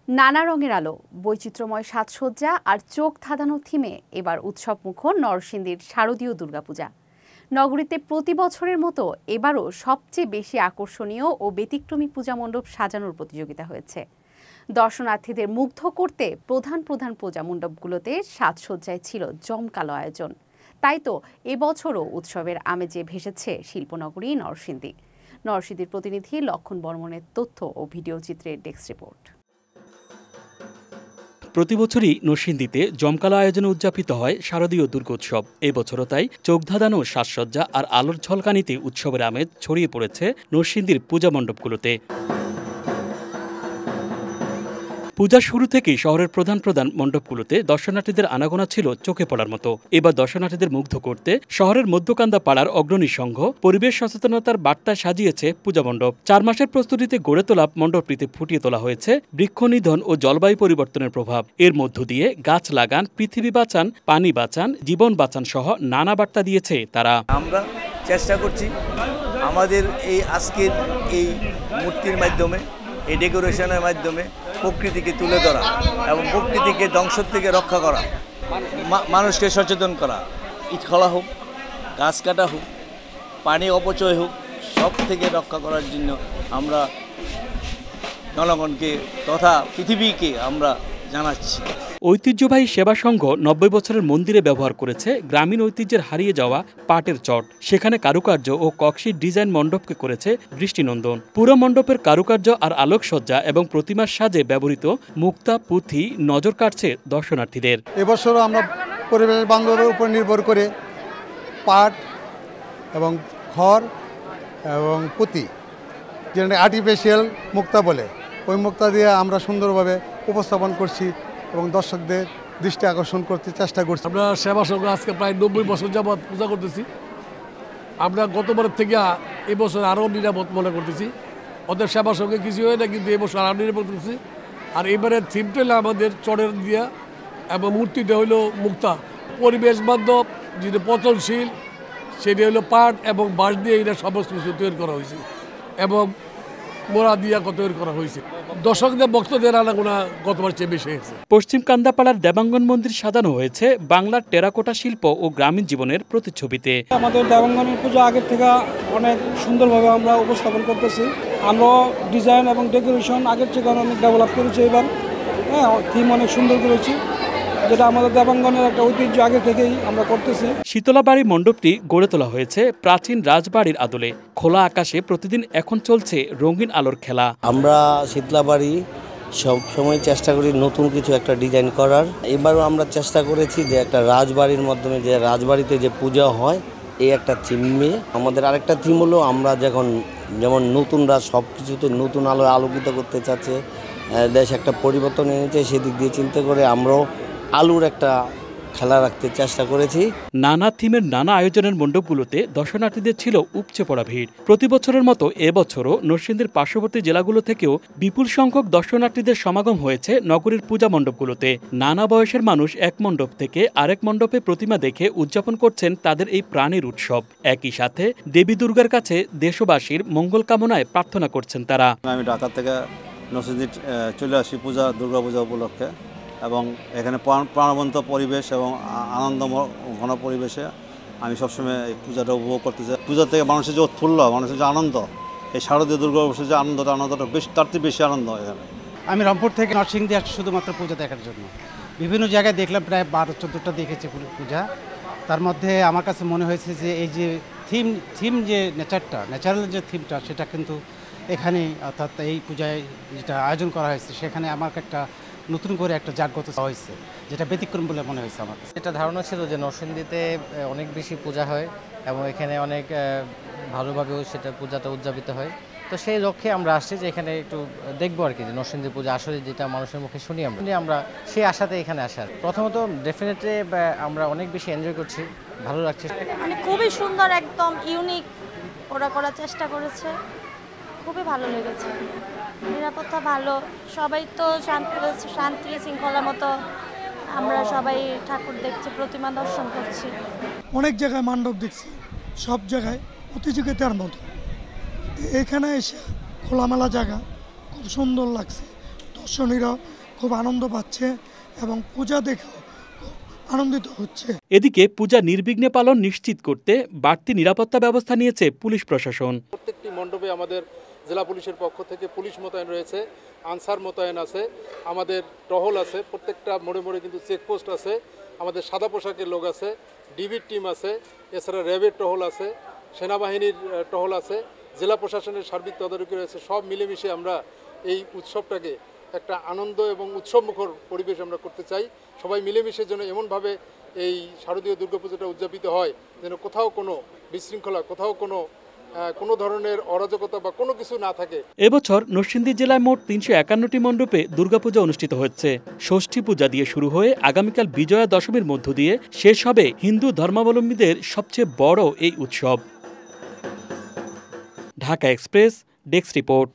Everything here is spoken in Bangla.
নানা রঙের আলো, বৈচিত্র্যময় সাজসজ্জা আর চোখ ধাঁধানো থিমে এবার উৎসবমুখর নরসিংদীর শারদীয় দুর্গাপূজা। নগরীতে প্রতি বছরের মতো এবারও সবচেয়ে বেশি আকর্ষণীয় ও ব্যতিক্রমী পূজা মণ্ডপ সাজানোর প্রতিযোগিতা হয়েছে। দর্শনার্থীদের মুগ্ধ করতে প্রধান পূজা মণ্ডপগুলোতে সাজসজ্জায় ছিল জমকালো আয়োজন। তাই তো এবছরও উৎসবের আমেজে ভেসেছে শিল্পনগরী নরসিংদী। নরসিংদীর প্রতিনিধি লক্ষণ বর্মনের তথ্য ও ভিডিও চিত্রের ডেস্ক রিপোর্ট। প্রতি বছরই নরসিংদীতে জমকালো আয়োজনে উদযাপিত হয় শারদীয় দুর্গোৎসব। এবছরও তাই চোখ ধাঁধানো সাজসজ্জা আর আলোর ঝলকানিতে উৎসবের আমেজ ছড়িয়ে পড়েছে নরসিংদীর পূজা মণ্ডপগুলোতে। পূজার শুরু থেকেই শহরের প্রধান মণ্ডপগুলোতে দর্শনার্থীদের আনাগোনা ছিল চোখে পড়ার মতো। এবার দর্শনার্থীদের মুগ্ধ করতে শহরের মধ্যকান্দা পাড়ার অগ্রণী সংঘ পরিবেশ সচেতনতার বার্তা সাজিয়েছে পূজা মণ্ডপ। 4 মাসের প্রস্তুতিতে গড়ে তোলা মণ্ডপটিতে ফুটিয়ে তোলা হয়েছে বৃক্ষ নিধন ও জলবায়ু পরিবর্তনের প্রভাব। এর মধ্য দিয়ে গাছ লাগান, পৃথিবী বাঁচান, পানি বাঁচান, জীবন বাঁচান সহ নানা বার্তা দিয়েছে তারা। আমরা চেষ্টা করছি আমাদের এই আজকের এই মূর্তির মাধ্যমে, এই ডেকোরেশনের মাধ্যমে প্রকৃতিকে তুলে ধরা এবং প্রকৃতিকে ধ্বংস থেকে রক্ষা করা, মানুষকে সচেতন করা। ইট খোলা হোক, গাছ কাটা হোক, পানি অপচয় হোক, সব থেকে রক্ষা করার জন্য আমরা জনগণকে তথা পৃথিবীকে আমরা জানাচ্ছি। ঐতিহ্যবাহী সেবা সংঘ 90 বছরের মন্দিরে ব্যবহার করেছে গ্রামীণ ঐতিহ্যের হারিয়ে যাওয়া পাটের চট। সেখানে কারুকার্য ও কক্সির ডিজাইন মণ্ডপকে করেছে দৃষ্টিনন্দন। পুরো মণ্ডপের কারুকার্য আর আলোকসজ্জা এবং প্রতিমার সাজে ব্যবহৃত মুক্তা পুঁথি নজর কাটছে দর্শনার্থীদের। এবছরও আমরা পরিবেশ বান্ধবের উপর নির্ভর করে পাট এবং খড় এবং পুঁতি, যেটা আর্টিফিশিয়াল মুক্তা বলে, ওই মুক্তা দিয়ে আমরা সুন্দরভাবে উপস্থাপন করছি এবং দর্শকদের দৃষ্টি আকর্ষণ করতে চেষ্টা করছি। আমরা সেবা সংঘ আজকে প্রায় 90 বছর যাবৎ পূজা করতেছি। আমরা গতবারের থেকে এবছর আরও নিরাপদ মনে করতেছি। ওদের সেবা সঙ্গে কিছু হয় না, কিন্তু এবছর আরও নিরাপদ করতেছি। আর এবারের থিমটা হলো আমাদের চটের দিয়া এবং মূর্তিটা হইল মুক্তা। পরিবেশ বান্ধব, যেটা পচনশীল, সেটা হলো পাট এবং বাঁশ দিয়ে এটা সমস্ত কিছু তৈরি করা হয়েছে এবং মোড়া দিয়া তৈরি করা হয়েছে। দর্শকদের বক্তব্যের আনাগোনা গতবার চেয়ে বেশি হয়েছে। পশ্চিম কান্দাপাড়ার দেবাঙ্গন মন্দির সাজানো হয়েছে বাংলার টেরাকোটা শিল্প ও গ্রামীণ জীবনের প্রতিচ্ছবিতে। আমাদের দেবাঙ্গনের পূজা আগের থেকে অনেক সুন্দরভাবে আমরা উপস্থাপন করতেছি। আমরা ডিজাইন এবং ডেকোরেশন আগের থেকে অনেক ডেভেলপ করেছি। এবার থিম অনেক সুন্দর করেছি, যেটা আমাদের দেবাঙ্গনের একটা ঐতিহ্য আগে থেকেই আমরা করতেছি। শীতলাবাড়ি মণ্ডপটি গড়ে তোলা হয়েছে প্রাচীন রাজবাড়ির আদলে। খোলা আকাশে প্রতিদিন এখন চলছে রঙিন আলোর খেলা। আমরা শীতলাবাড়ি সব সময় চেষ্টা করি নতুন কিছু একটা ডিজাইন করার। এবারও আমরা চেষ্টা করেছি যে একটা রাজবাড়ির মাধ্যমে, যে রাজবাড়িতে যে পূজা হয়, এই একটা থিম নিয়ে। আমাদের আরেকটা থিম হলো আমরা যেমন নতুনরা সব কিছুতে নতুন আলো আলোকিত করতে চাচ্ছে, দেশ একটা পরিবর্তন এনেছে, সেদিক দিয়ে চিন্তা করে আমরাও আলুর একটা খেলা রাখতে চেষ্টা করেছি। নানা থিমের নানা আয়োজনের মণ্ডপগুলোতে দর্শনার্থীদের ছিল উপচে পড়া ভিড়। প্রতি বছরের মতো এবছরও নরসিংদীর পার্শ্ববর্তী জেলাগুলো থেকেও বিপুল সংখ্যক দর্শনার্থীদের সমাগম হয়েছে নগরীর পূজা মণ্ডপগুলোতে। নানা বয়সের মানুষ এক মণ্ডপ থেকে আরেক মণ্ডপে প্রতিমা দেখে উদযাপন করছেন তাদের এই প্রাণের উৎসব। একই সাথে দেবী দুর্গার কাছে দেশবাসীর মঙ্গল কামনায় প্রার্থনা করছেন তারা। আমি ঢাকা থেকে নরসিংদী চলে আসি দুর্গা পূজা উপলক্ষে, এবং এখানে প্রাণবন্ত পরিবেশ এবং আনন্দঘন পরিবেশে আমি সবসময় এই পূজাটা উপভোগ করতে চাই। পূজা থেকে মানুষের যে উৎফুল্ল, মানুষের যে আনন্দ, এই শারদীয় দুর্গাপূজার যে আনন্দটা বেশ, তার চেয়ে বেশি আনন্দ এখানে। আমি রংপুর থেকে নরসিংদী আসছি শুধুমাত্র পূজা দেখার জন্য। বিভিন্ন জায়গায় দেখলাম, প্রায় 12-14টা দেখেছি পূজা। তার মধ্যে আমার কাছে মনে হয়েছে যে এই যে থিম যে ন্যাচারাল যে থিমটা, সেটা কিন্তু এখানে, অর্থাৎ এই পূজায় যেটা আয়োজন করা হয়েছে, সেখানে আমাকে একটা নতুন করে একটা জাগ্রত হয়েছে, যেটা ব্যতিক্রম বলে মনে হয়েছে আমার কাছে। এটা ধারণা ছিল যে নরসিংদীতে অনেক বেশি পূজা হয় এবং এখানে অনেক ভালোভাবেও সেটা পূজাটা উদযাপিত হয়। তো সেই লক্ষ্যে আমরা আসছি যে এখানে একটু দেখবো আর কি, যে নরসিংদী পূজা আসলে যেটা মানুষের মুখে শুনি আমরা সেই আশাতে এখানে আসার। প্রথমত ডেফিনেটলি আমরা অনেক বেশি এনজয় করছি, ভালো লাগছে। মানে খুবই সুন্দর, একদম ইউনিক ওরা করার চেষ্টা করেছে, খুবই ভালো লেগেছে। নিরাপত্তা ভালো, সবাই তো শান্তি শৃঙ্খলার মতো আমরা সবাই ঠাকুর দেখছি, প্রতিমা দর্শন করছি। অনেক জায়গায় মণ্ডপ দেখছি, সব জায়গায় প্রতিযোগিতার মতো। এখানে এসে খোলামেলা জায়গা, খুব সুন্দর লাগছে। দর্শনীরা খুব আনন্দ পাচ্ছে এবং পূজা দেখেও আনন্দিত হচ্ছে। এদিকে পূজা নির্বিঘ্নে পালন নিশ্চিত করতে বাড়তি নিরাপত্তা ব্যবস্থা নিয়েছে পুলিশ প্রশাসন। প্রত্যেকটি মণ্ডপে আমাদের জেলা পুলিশের পক্ষ থেকে পুলিশ মোতায়েন রয়েছে, আনসার মোতায়েন আছে, আমাদের টহল আছে, প্রত্যেকটা মোড়ে মোড়ে কিন্তু চেকপোস্ট আছে, আমাদের সাদা পোশাকের লোক আছে, ডিবির টিম আছে, এছাড়া র্যাবের টহল আছে, সেনাবাহিনীর টহল আছে, জেলা প্রশাসনের সার্বিক তদারকি রয়েছে। সব মিলেমিশে আমরা এই উৎসবটাকে একটা আনন্দ এবং উৎসবমুখর পরিবেশ আমরা করতে চাই। সবাই মিলেমিশে যেন এমনভাবে এই শারদীয় দুর্গাপূজাটা উদযাপিত হয় যেন কোথাও কোনো বিশৃঙ্খলা, কোথাও কোনো ধরনের অরাজকতা বা কোনো কিছু না থাকে। এবছর নরসিংদী জেলায় মোট ৩৫১টি মণ্ডপে দুর্গাপূজা অনুষ্ঠিত হচ্ছে। ষষ্ঠী পূজা দিয়ে শুরু হয়ে আগামীকাল বিজয়া দশমীর মধ্য দিয়ে শেষ হবে হিন্দু ধর্মাবলম্বীদের সবচেয়ে বড় এই উৎসব। Dhaka express, desk report.